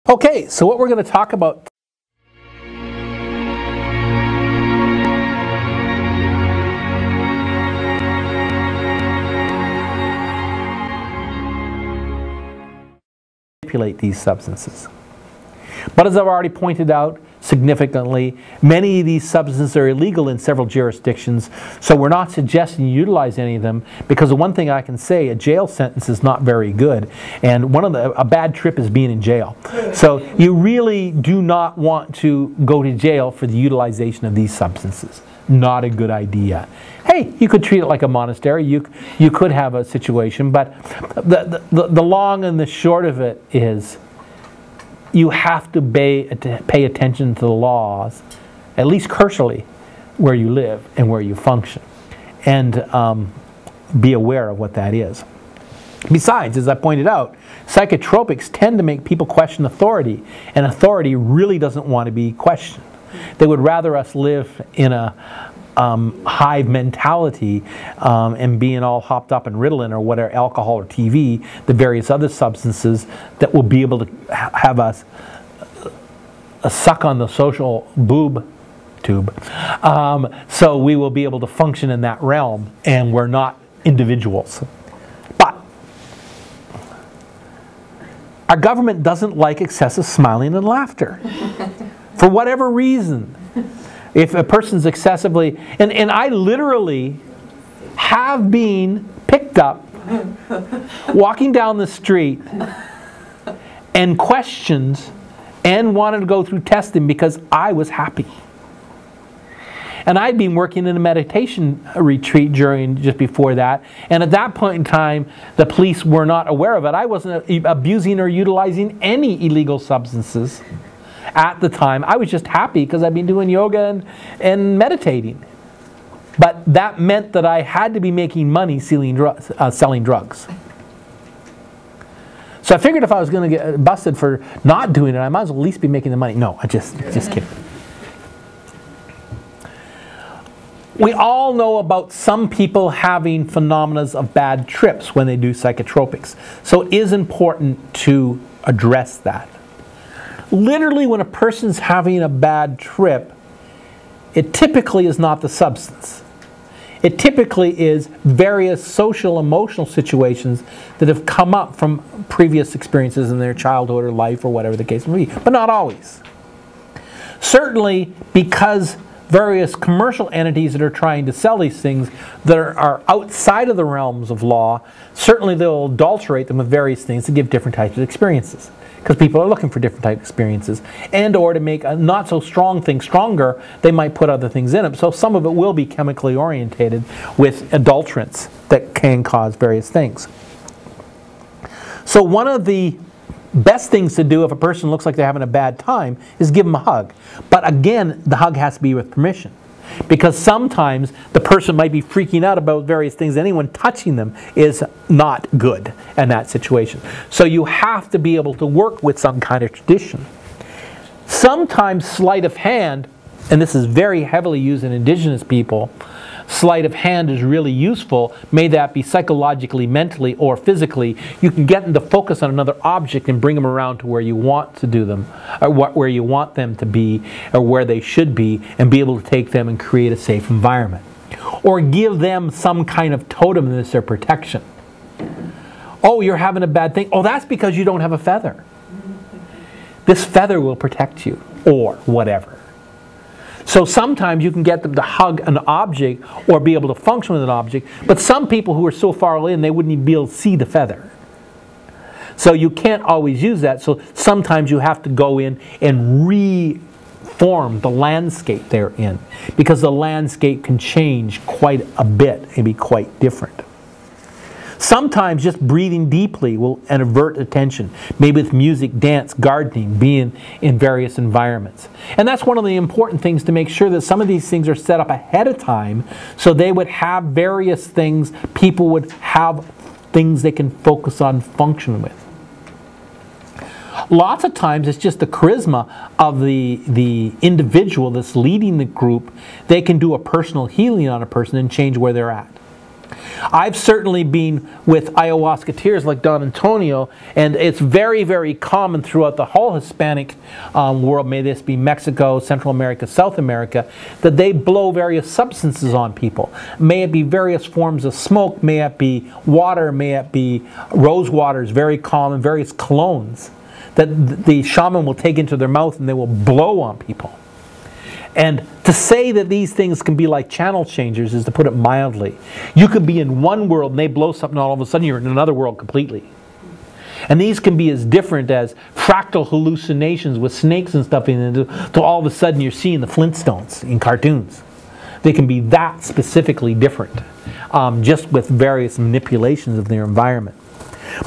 Okay, so what we're going to talk about manipulate these substances. But as I've already pointed out significantly, many of these substances are illegal in several jurisdictions, so we're not suggesting you utilize any of them, because the one thing I can say, a jail sentence is not very good, and a bad trip is being in jail. So you really do not want to go to jail for the utilization of these substances. Not a good idea. Hey, you could treat it like a monastery. You could have a situation, but the long and the short of it is you have to pay attention to the laws, at least cursorily, where you live and where you function, and be aware of what that is. Besides, as I pointed out, psychotropics tend to make people question authority, and authority really doesn't want to be questioned. They would rather us live in a hive mentality and being all hopped up in Ritalin or whatever, alcohol or TV, the various other substances that will be able to have us suck on the social boob tube. So we will be able to function in that realm, and we're not individuals. But our government doesn't like excessive smiling and laughter. For whatever reason. If a person's excessively, and I literally have been picked up walking down the street and questioned and wanted to go through testing because I was happy. And I'd been working in a meditation retreat just before that, and at that point in time the police were not aware of it. I wasn't abusing or utilizing any illegal substances at the time. I was just happy because I've been doing yoga and meditating. But that meant that I had to be making money selling drugs. So I figured if I was going to get busted for not doing it, I might as well at least be making the money. No, I just kidding. We all know about some people having phenomena of bad trips when they do psychotropics. So it is important to address that. Literally, when a person's having a bad trip, it typically is not the substance. It typically is various social, emotional situations that have come up from previous experiences in their childhood or life or whatever the case may be, but not always. Certainly, because various commercial entities that are trying to sell these things that are outside of the realms of law, certainly they'll adulterate them with various things to give different types of experiences. Because people are looking for different type of experiences, and or to make a not so strong thing stronger, they might put other things in it. So some of it will be chemically orientated with adulterants that can cause various things. So one of the best things to do if a person looks like they're having a bad time is give them a hug. But again, the hug has to be with permission. Because sometimes the person might be freaking out about various things. Anyone touching them is not good in that situation. So you have to be able to work with some kind of tradition. Sometimes sleight of hand, and this is very heavily used in indigenous people, sleight of hand is really useful. May that be psychologically, mentally, or physically. You can get them to focus on another object and bring them around to where you want to do them, or where you want them to be, or where they should be, and be able to take them and create a safe environment. Or give them some kind of totem that's their protection. Oh, you're having a bad thing. Oh, that's because you don't have a feather. This feather will protect you, or whatever. So sometimes you can get them to hug an object or be able to function with an object, but some people who are so far in, they wouldn't even be able to see the feather. So you can't always use that, so sometimes you have to go in and reform the landscape they're in, because the landscape can change quite a bit and be quite different. Sometimes just breathing deeply will avert attention, maybe with music, dance, gardening, being in various environments. And that's one of the important things, to make sure that some of these things are set up ahead of time so they would have various things, people would have things they can focus on, function with. Lots of times it's just the charisma of the individual that's leading the group. They can do a personal healing on a person and change where they're at. I've certainly been with ayahuascateers like Don Antonio, and it's very, very common throughout the whole Hispanic world, may this be Mexico, Central America, South America, that they blow various substances on people. May it be various forms of smoke, may it be water, may it be rose water is very common, various colognes that the shaman will take into their mouth and they will blow on people. And to say that these things can be like channel changers is to put it mildly. You could be in one world and they blow something, all of a sudden you're in another world completely. And these can be as different as fractal hallucinations with snakes and stuff in it, to all of a sudden you're seeing the Flintstones in cartoons. They can be that specifically different, just with various manipulations of their environment.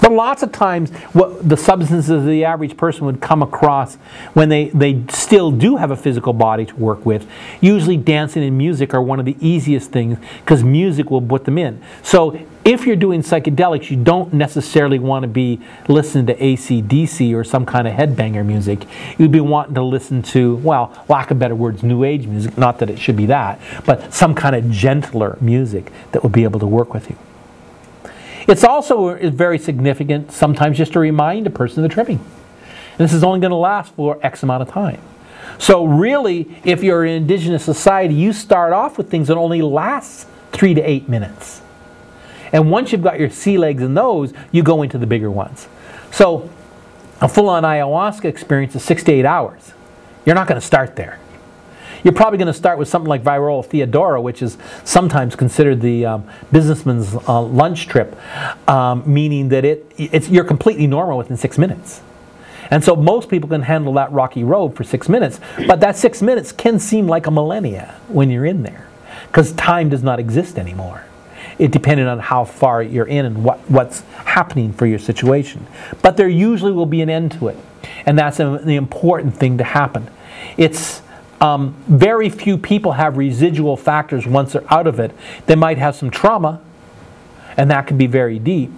But lots of times, what the substances the average person would come across when they still do have a physical body to work with, usually dancing and music are one of the easiest things because music will put them in. So if you're doing psychedelics, you don't necessarily want to be listening to AC/DC or some kind of headbanger music. You'd be wanting to listen to, well, lack of better words, new age music, not that it should be that, but some kind of gentler music that will be able to work with you. It's also very significant sometimes just to remind a person of the tripping. And this is only going to last for X amount of time. So really, if you're an indigenous society, you start off with things that only last 3 to 8 minutes. And once you've got your sea legs in those, you go into the bigger ones. So a full-on ayahuasca experience is 6 to 8 hours. You're not going to start there. You're probably going to start with something like Virola Theodora, which is sometimes considered the businessman's lunch trip, meaning that you're completely normal within 6 minutes. And so most people can handle that rocky road for 6 minutes, but that 6 minutes can seem like a millennia when you're in there, because time does not exist anymore. It depends on how far you're in and what's happening for your situation. But there usually will be an end to it, and that's the important thing to happen. It's very few people have residual factors once they're out of it. They might have some trauma, and that can be very deep.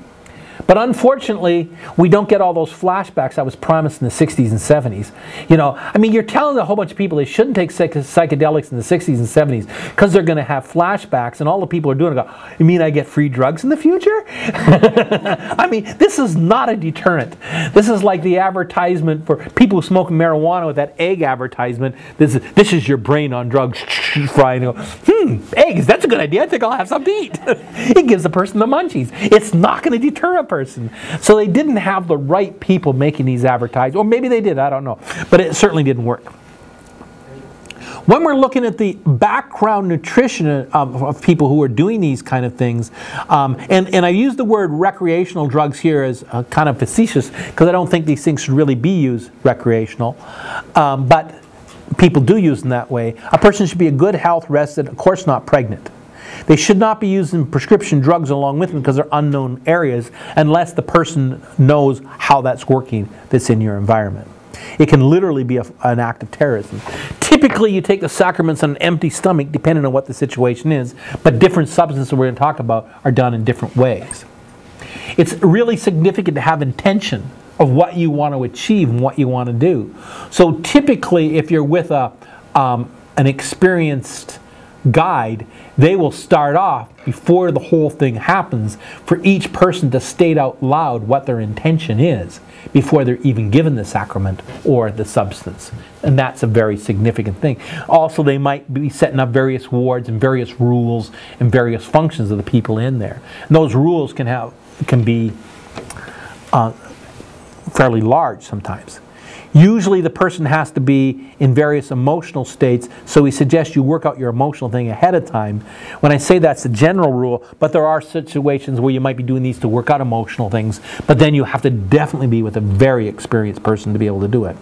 But unfortunately, we don't get all those flashbacks that was promised in the 60s and 70s. You know, I mean, you're telling a whole bunch of people they shouldn't take psychedelics in the 60s and 70s because they're going to have flashbacks, and all the people are doing it go, you mean I get free drugs in the future? I mean, this is not a deterrent. This is like the advertisement for people who smoke marijuana with that egg advertisement. This is your brain on drugs. Frying. Eggs, that's a good idea. I think I'll have something to eat. It gives the person the munchies. It's not going to deter a person. So they didn't have the right people making these advertisements, or maybe they did, I don't know, but it certainly didn't work. When we're looking at the background nutrition of people who are doing these kind of things, and I use the word recreational drugs here as kind of facetious because I don't think these things should really be used recreational, but people do use them that way. A person should be a good health resident, of course not pregnant. They should not be using prescription drugs along with them because they're unknown areas unless the person knows how that's working that's in your environment. It can literally be an act of terrorism. Typically you take the sacraments on an empty stomach depending on what the situation is, but different substances we're going to talk about are done in different ways. It's really significant to have intention of what you want to achieve and what you want to do. So typically if you're with an experienced guide, they will start off before the whole thing happens for each person to state out loud what their intention is before they're even given the sacrament or the substance. And that's a very significant thing. Also, they might be setting up various wards and various rules and various functions of the people in there. And those rules can be fairly large sometimes. Usually the person has to be in various emotional states, so we suggest you work out your emotional thing ahead of time. When I say that's the general rule, but there are situations where you might be doing these to work out emotional things, but then you have to definitely be with a very experienced person to be able to do it.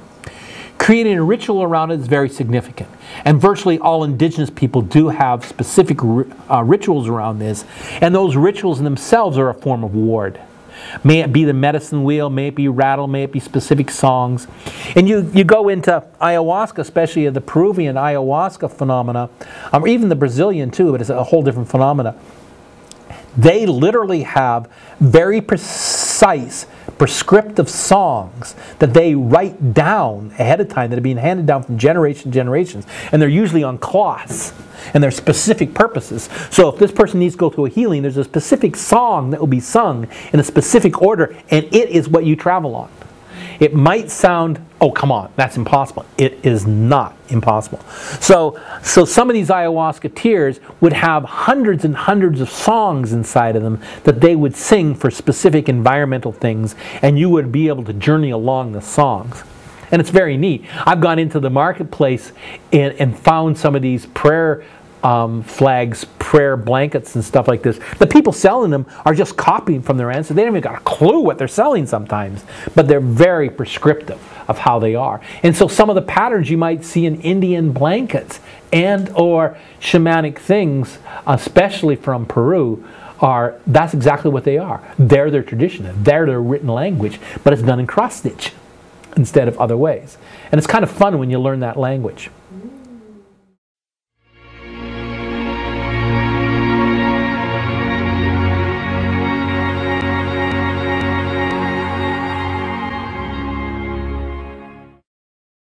Creating a ritual around it is very significant, and virtually all indigenous people do have specific rituals around this, and those rituals in themselves are a form of ward. May it be the medicine wheel, may it be rattle, may it be specific songs. And you go into ayahuasca, especially the Peruvian ayahuasca phenomena, or even the Brazilian too, but it's a whole different phenomena. They literally have very precise prescriptive songs that they write down ahead of time that are being handed down from generation to generations, and they're usually on cloths, and they're specific purposes. So if this person needs to go through a healing, there's a specific song that will be sung in a specific order, and it is what you travel on. It might sound, oh come on, that's impossible. It is not impossible. So some of these ayahuasca tears would have hundreds and hundreds of songs inside of them that they would sing for specific environmental things, and you would be able to journey along the songs. And it's very neat. I've gone into the marketplace and found some of these prayer flags, prayer blankets and stuff like this. The people selling them are just copying from their ancestors. They haven't even got a clue what they're selling sometimes, but they're very prescriptive of how they are. And so some of the patterns you might see in Indian blankets and or shamanic things, especially from Peru, that's exactly what they are. They're their tradition, they're their written language, but it's done in cross stitch instead of other ways. And it's kind of fun when you learn that language.